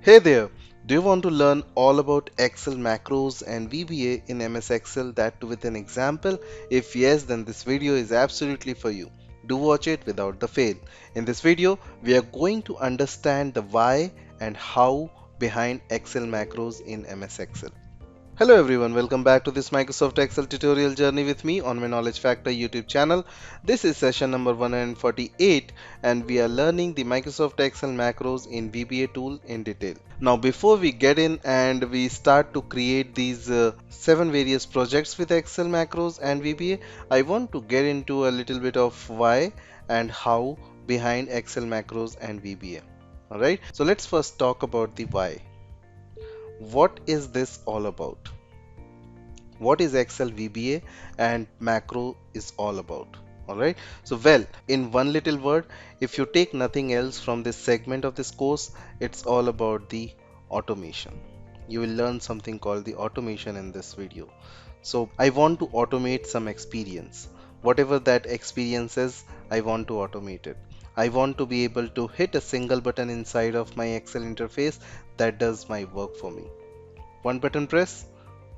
Hey there! Do you want to learn all about Excel macros and VBA in MS Excel, that too with an example? If yes, then this video is absolutely for you. Do watch it without the fail. In this video, we are going to understand the why and how behind Excel macros in MS Excel. Hello everyone, welcome back to this Microsoft Excel tutorial journey with me on my Knowledge Factor YouTube channel. This is session number 148 and we are learning the Microsoft Excel macros in VBA tool in detail. Now before we get in and we start to create these 7 various projects with Excel macros and VBA, I want to get into a little bit of why and how behind Excel macros and VBA. Alright, so let's first talk about the why. What is this all about? What is Excel VBA and macro is all about? Alright, so well, in one little word, if you take nothing else from this segment of this course, it's all about the automation. You will learn something called the automation in this video. So I want to automate some experience. Whatever that experience is, I want to automate it. I want to be able to hit a single button inside of my Excel interface that does my work for me. One button press,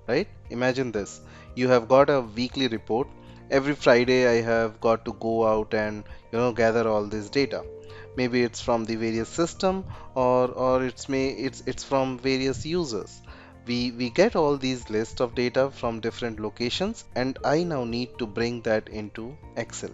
right? Imagine this. You have got a weekly report. Every Friday I have got to go out and gather all this data. Maybe it's from the various system or it's from various users. We get all these lists of data from different locations and I now need to bring that into Excel.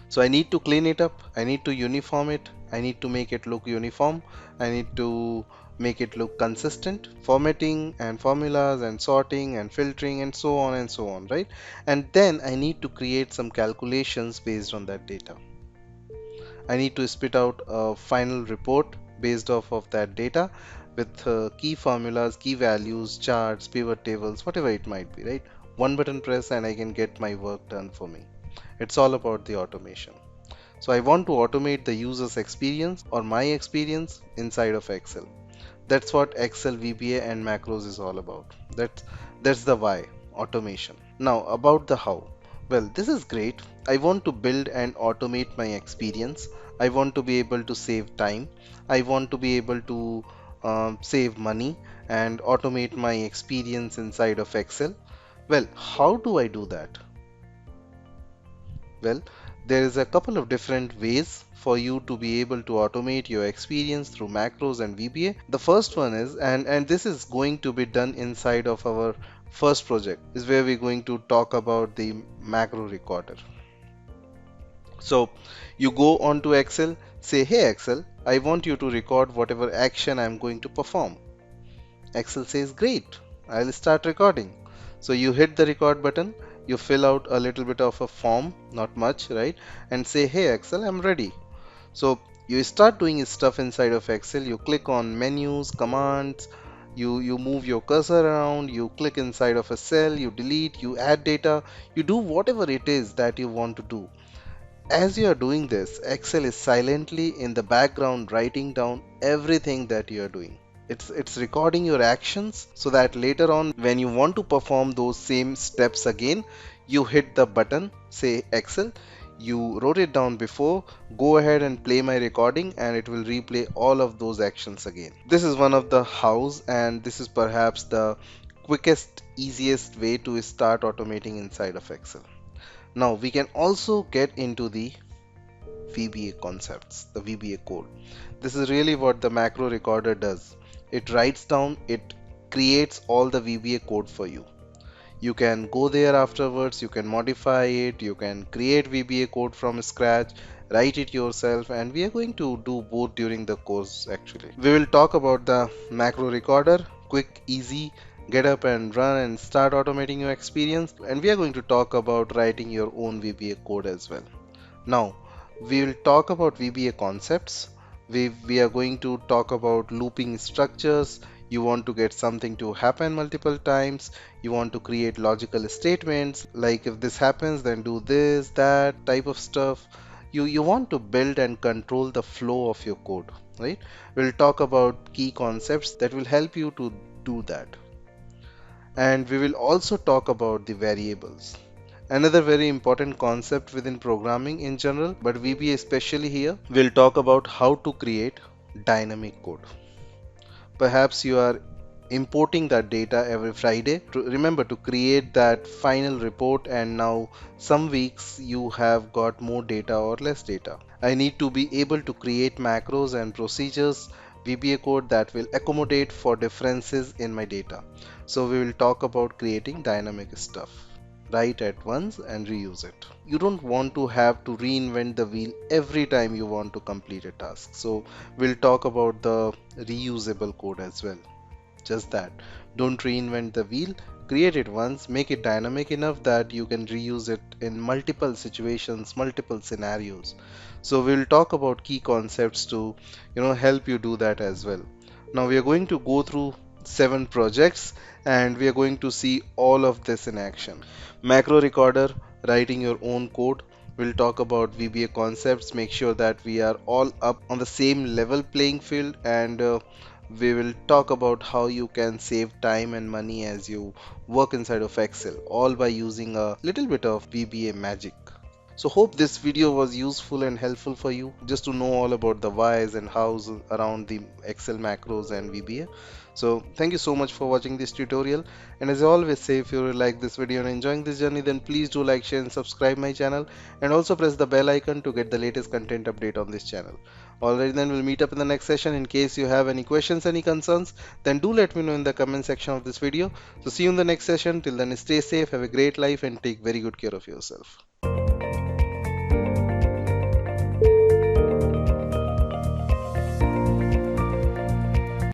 So I need to clean it up, I need to uniform it, I need to make it look uniform, I need to make it look consistent, formatting and formulas and sorting and filtering and so on, right? And then I need to create some calculations based on that data. I need to spit out a final report based off of that data with key formulas, key values, charts, pivot tables, whatever it might be, right? One button press and I can get my work done for me. It's all about the automation. So I want to automate the user's experience or my experience inside of Excel. That's what Excel VBA and macros is all about. That's the why, automation. Now about the how. Well, this is great. I want to build and automate my experience. I want to be able to save time. I want to be able to save money and automate my experience inside of Excel. Well, how do I do that? Well, there is a couple of different ways for you to be able to automate your experience through macros and VBA. The first one is, and this is going to be done inside of our first project, is where we're going to talk about the macro recorder. So you go on to Excel, say, hey Excel, I want you to record whatever action I'm going to perform. Excel says, great, I'll start recording. So you hit the record button, you fill out a little bit of a form, not much, right? And say, hey Excel, I'm ready. So you start doing stuff inside of Excel. You click on menus, commands, you move your cursor around, you click inside of a cell, you delete, you add data, you do whatever it is that you want to do. As you are doing this, Excel is silently in the background writing down everything that you are doing. It's recording your actions so that later on when you want to perform those same steps again, you hit the button, say Excel, you wrote it down before, go ahead and play my recording and it will replay all of those actions again. This is one of the hows and this is perhaps the quickest, easiest way to start automating inside of Excel. Now we can also get into the VBA concepts, the VBA code. This is really what the macro recorder does. It writes down, it creates all the VBA code for you. You can go there afterwards, you can modify it, you can create VBA code from scratch, write it yourself, and we are going to do both during the course actually. We will talk about the macro recorder, quick, easy, get up and run and start automating your experience, and we are going to talk about writing your own VBA code as well. Now, we will talk about VBA concepts. We are going to talk about looping structures. You want to get something to happen multiple times. You want to create logical statements like if this happens, then do this, that type of stuff. You want to build and control the flow of your code, right? We'll talk about key concepts that will help you to do that. And we will also talk about the variables. Another very important concept within programming in general, but VBA especially here, we'll talk about how to create dynamic code. Perhaps you are importing that data every Friday. Remember to create that final report, and now some weeks you have got more data or less data. I need to be able to create macros and procedures, VBA code that will accommodate for differences in my data. So we will talk about creating dynamic stuff. Write at once and reuse it. You don't want to have to reinvent the wheel every time you want to complete a task. So we'll talk about the reusable code as well. Just that. Don't reinvent the wheel. Create it once, make it dynamic enough that you can reuse it in multiple situations, multiple scenarios. So we'll talk about key concepts to, help you do that as well. Now we are going to go through 7 projects and we are going to see all of this in action. Macro recorder, writing your own code. We'll talk about VBA concepts, make sure that we are all up on the same level playing field, and we will talk about how you can save time and money as you work inside of Excel, all by using a little bit of VBA magic. So hope this video was useful and helpful for you just to know all about the whys and hows around the Excel macros and VBA. So thank you so much for watching this tutorial, and as I always say, if you like this video and enjoying this journey, then please do like, share and subscribe my channel, and also press the bell icon to get the latest content update on this channel. Alright, then we'll meet up in the next session. In case you have any questions, any concerns, then do let me know in the comment section of this video. So see you in the next session. Till then, stay safe, have a great life, and take very good care of yourself.